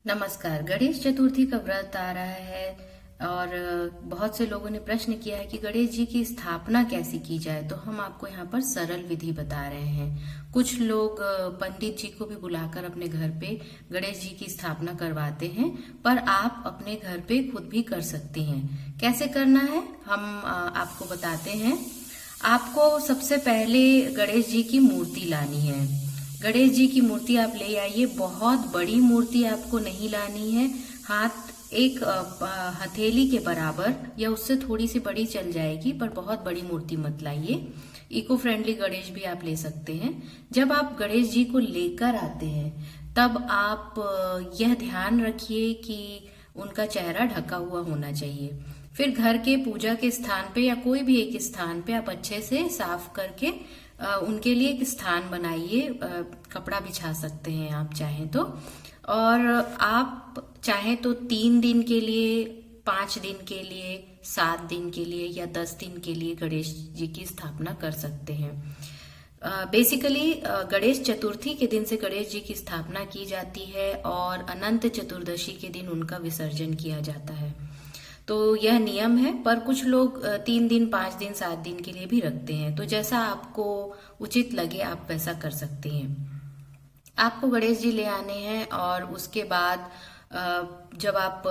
नमस्कार। गणेश चतुर्थी का व्रत आ रहा है और बहुत से लोगों ने प्रश्न किया है कि गणेश जी की स्थापना कैसे की जाए। तो हम आपको यहाँ पर सरल विधि बता रहे हैं। कुछ लोग पंडित जी को भी बुलाकर अपने घर पे गणेश जी की स्थापना करवाते हैं, पर आप अपने घर पे खुद भी कर सकते हैं। कैसे करना है हम आपको बताते हैं। आपको सबसे पहले गणेश जी की मूर्ति लानी है। गणेश जी की मूर्ति आप ले आइए। बहुत बड़ी मूर्ति आपको नहीं लानी है। एक हथेली के बराबर या उससे थोड़ी सी बड़ी चल जाएगी, पर बहुत बड़ी मूर्ति मत लाइए। इको फ्रेंडली गणेश भी आप ले सकते हैं। जब आप गणेश जी को लेकर आते हैं तब आप यह ध्यान रखिए कि उनका चेहरा ढका हुआ होना चाहिए। फिर घर के पूजा के स्थान पे या कोई भी एक स्थान पे आप अच्छे से साफ करके उनके लिए एक स्थान बनाइए। कपड़ा बिछा सकते हैं आप चाहें तो। और आप चाहें तो 3 दिन के लिए, 5 दिन के लिए, 7 दिन के लिए या 10 दिन के लिए गणेश जी की स्थापना कर सकते हैं। बेसिकली गणेश चतुर्थी के दिन से गणेश जी की स्थापना की जाती है और अनंत चतुर्दशी के दिन उनका विसर्जन किया जाता है। तो यह नियम है, पर कुछ लोग 3 दिन, 5 दिन, 7 दिन के लिए भी रखते हैं। तो जैसा आपको उचित लगे आप वैसा कर सकते हैं। आपको गणेश जी ले आने हैं और उसके बाद जब आप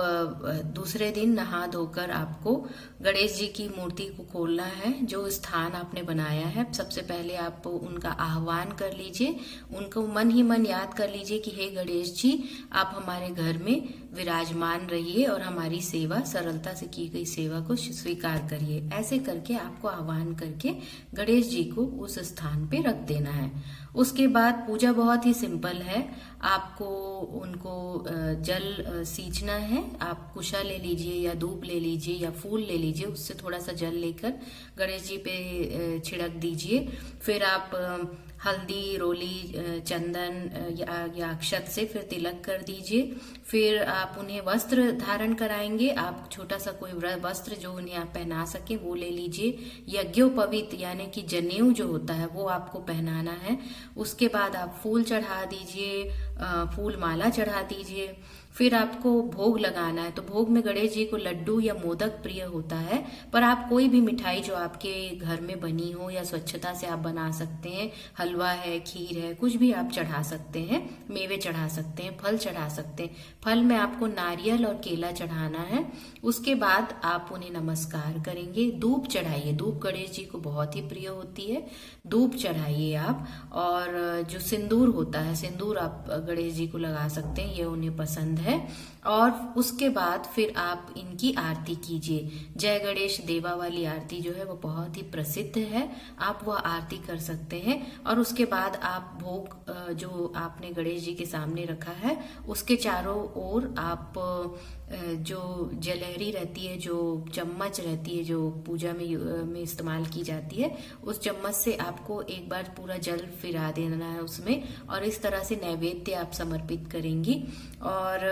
दूसरे दिन नहा धोकर आपको गणेश जी की मूर्ति को खोलना है। जो स्थान आपने बनाया है, सबसे पहले आप उनका आह्वान कर लीजिए। उनको मन ही मन याद कर लीजिए कि हे गणेश जी, आप हमारे घर में विराजमान रहिए और हमारी सेवा, सरलता से की गई सेवा को स्वीकार करिए। ऐसे करके आपको आह्वान करके गणेश जी को उस स्थान पे रख देना है। उसके बाद पूजा बहुत ही सिंपल है। आपको उनको जल सींचना है। आप कुशा ले लीजिए या धूप ले लीजिए या फूल ले लीजिए, उससे थोड़ा सा जल लेकर गणेश जी पे छिड़क दीजिए। फिर आप हल्दी, रोली, चंदन या अक्षत से फिर तिलक कर दीजिए। फिर आप उन्हें वस्त्र धारण कराएंगे। आप छोटा सा कोई वस्त्र जो उन्हें आप पहना सके वो ले लीजिए। यज्ञोपवीत यानी कि जनेऊ जो होता है वो आपको पहनाना है। उसके बाद आप फूल चढ़ा दीजिए, फूल माला चढ़ा दीजिए। फिर आपको भोग लगाना है। तो भोग में गणेश जी को लड्डू या मोदक प्रिय होता है, पर आप कोई भी मिठाई जो आपके घर में बनी हो या स्वच्छता से आप बना सकते हैं, हलवा है, खीर है, कुछ भी आप चढ़ा सकते हैं। मेवे चढ़ा सकते हैं, फल चढ़ा सकते हैं। फल में आपको नारियल और केला चढ़ाना है। उसके बाद आप उन्हें नमस्कार करेंगे। धूप चढ़ाइए। धूप गणेश जी को बहुत ही प्रिय होती है। धूप चढ़ाइए आप। और जो सिंदूर होता है, सिंदूर आप गणेश जी को लगा सकते हैं, ये उन्हें पसंद है। और उसके बाद फिर आप इनकी आरती कीजिए। जय गणेश देवा वाली आरती जो है वो बहुत ही प्रसिद्ध है। आप वह आरती कर सकते हैं। और उसके बाद आप भोग जो आपने गणेश जी के सामने रखा है उसके चारों ओर आप जो जलहरी रहती है, जो चम्मच रहती है, जो पूजा में इस्तेमाल की जाती है, उस चम्मच से आपको एक बार पूरा जल फिरा देना है उसमें। और इस तरह से नैवेद्य आप समर्पित करेंगी। और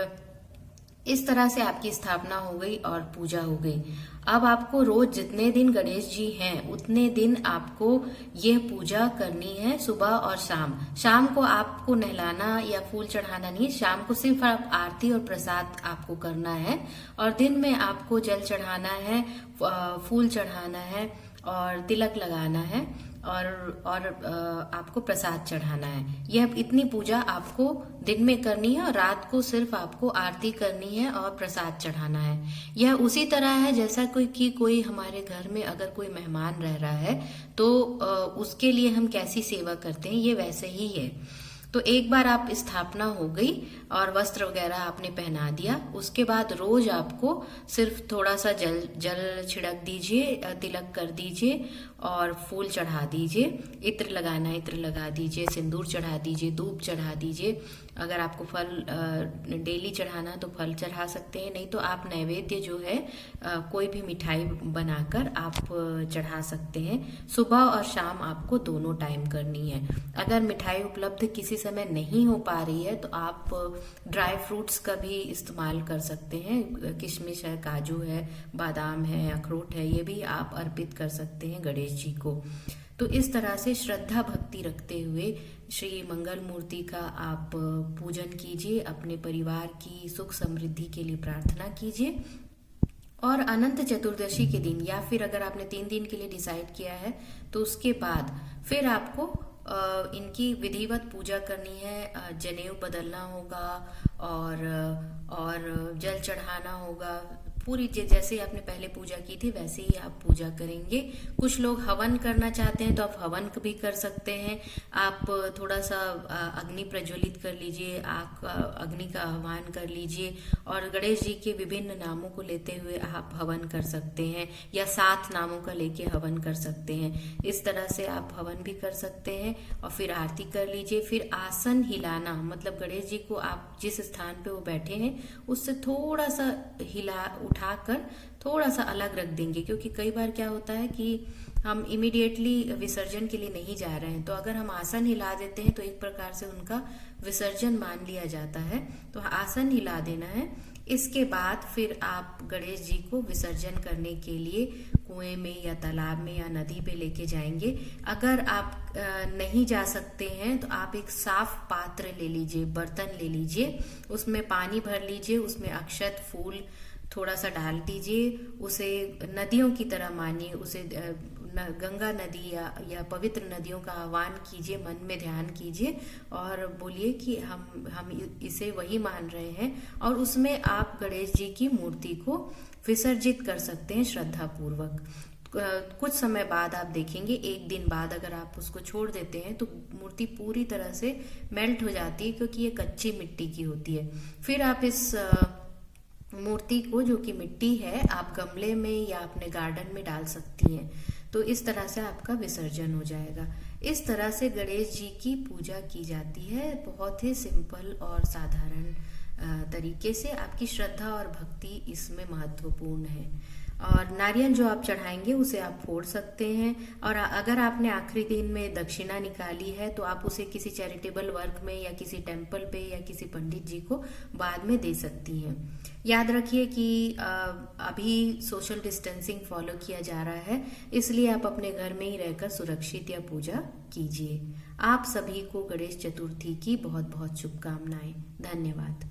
इस तरह से आपकी स्थापना हो गई और पूजा हो गई। अब आपको रोज जितने दिन गणेश जी हैं उतने दिन आपको यह पूजा करनी है, सुबह और शाम। शाम को आपको नहलाना या फूल चढ़ाना नहीं, शाम को सिर्फ आप आरती और प्रसाद आपको करना है। और दिन में आपको जल चढ़ाना है, फूल चढ़ाना है और तिलक लगाना है और आपको प्रसाद चढ़ाना है। यह इतनी पूजा आपको दिन में करनी है और रात को सिर्फ आपको आरती करनी है और प्रसाद चढ़ाना है। यह उसी तरह है जैसा कोई हमारे घर में अगर कोई मेहमान रह रहा है तो उसके लिए हम कैसी सेवा करते हैं, ये वैसे ही है। तो एक बार आप स्थापना हो गई और वस्त्र वगैरह आपने पहना दिया, उसके बाद रोज आपको सिर्फ थोड़ा सा जल छिड़क दीजिए, तिलक कर दीजिए और फूल चढ़ा दीजिए। इत्र लगाना है, इत्र लगा दीजिए। सिंदूर चढ़ा दीजिए, धूप चढ़ा दीजिए। अगर आपको फल डेली चढ़ाना तो फल चढ़ा सकते हैं, नहीं तो आप नैवेद्य जो है कोई भी मिठाई बनाकर आप चढ़ा सकते हैं। सुबह और शाम आपको दोनों टाइम करनी है। अगर मिठाई उपलब्ध किसी समय नहीं हो पा रही है तो आप ड्राई फ्रूट्स का भी इस्तेमाल कर सकते हैं। किशमिश है, काजू है, बादाम है, अखरोट है, ये भी आप अर्पित कर सकते हैं गणेश जी को। तो इस तरह से श्रद्धा भक्ति रखते हुए श्री मंगल मूर्ति का आप पूजन कीजिए, अपने परिवार की सुख समृद्धि के लिए प्रार्थना कीजिए। और अनंत चतुर्दशी के दिन, या फिर अगर आपने 3 दिन के लिए डिसाइड किया है तो उसके बाद फिर आपको इनकी विधिवत पूजा करनी है। जनेऊ बदलना होगा और जल चढ़ाना होगा। पूरी जैसे आपने पहले पूजा की थी वैसे ही आप पूजा करेंगे। कुछ लोग हवन करना चाहते हैं तो आप हवन भी कर सकते हैं। आप थोड़ा सा अग्नि प्रज्वलित कर लीजिए, आप अग्नि का आह्वान कर लीजिए और गणेश जी के विभिन्न नामों को लेते हुए आप हवन कर सकते हैं, या 7 नामों का लेके हवन कर सकते हैं। इस तरह से आप हवन भी कर सकते हैं और फिर आरती कर लीजिए। फिर आसन हिलाना, मतलब गणेश जी को आप जिस स्थान पे वो बैठे हैं उससे थोड़ा सा उठाकर थोड़ा सा अलग रख देंगे, क्योंकि कई बार क्या होता है कि हम इमीडिएटली विसर्जन के लिए नहीं जा रहे हैं, तो अगर हम आसन हिला देते हैं तो एक प्रकार से उनका विसर्जन मान लिया जाता है। तो आसन हिला देना है। इसके बाद फिर आप गणेश जी को विसर्जन करने के लिए कुएं में या तालाब में या नदी पे लेके जाएंगे। अगर आप नहीं जा सकते हैं तो आप एक साफ पात्र ले लीजिए, बर्तन ले लीजिए, उसमें पानी भर लीजिए, उसमें अक्षत फूल थोड़ा सा डाल दीजिए, उसे नदियों की तरह मानिए, उसे गंगा नदी या पवित्र नदियों का आह्वान कीजिए, मन में ध्यान कीजिए और बोलिए कि हम इसे वही मान रहे हैं। और उसमें आप गणेश जी की मूर्ति को विसर्जित कर सकते हैं श्रद्धा पूर्वक। कुछ समय बाद आप देखेंगे, 1 दिन बाद अगर आप उसको छोड़ देते हैं तो मूर्ति पूरी तरह से मेल्ट हो जाती है, क्योंकि ये कच्ची मिट्टी की होती है। फिर आप इस मूर्ति को, जो कि मिट्टी है, आप गमले में या अपने गार्डन में डाल सकती हैं। तो इस तरह से आपका विसर्जन हो जाएगा। इस तरह से गणेश जी की पूजा की जाती है, बहुत ही सिंपल और साधारण तरीके से। आपकी श्रद्धा और भक्ति इसमें महत्वपूर्ण है। और नारियल जो आप चढ़ाएंगे उसे आप फोड़ सकते हैं, और अगर आपने आखिरी दिन में दक्षिणा निकाली है तो आप उसे किसी चैरिटेबल वर्क में या किसी टेम्पल पे या किसी पंडित जी को बाद में दे सकती हैं। याद रखिए कि अभी सोशल डिस्टेंसिंग फॉलो किया जा रहा है, इसलिए आप अपने घर में ही रहकर सुरक्षित या पूजा कीजिए। आप सभी को गणेश चतुर्थी की बहुत बहुत शुभकामनाएं। धन्यवाद।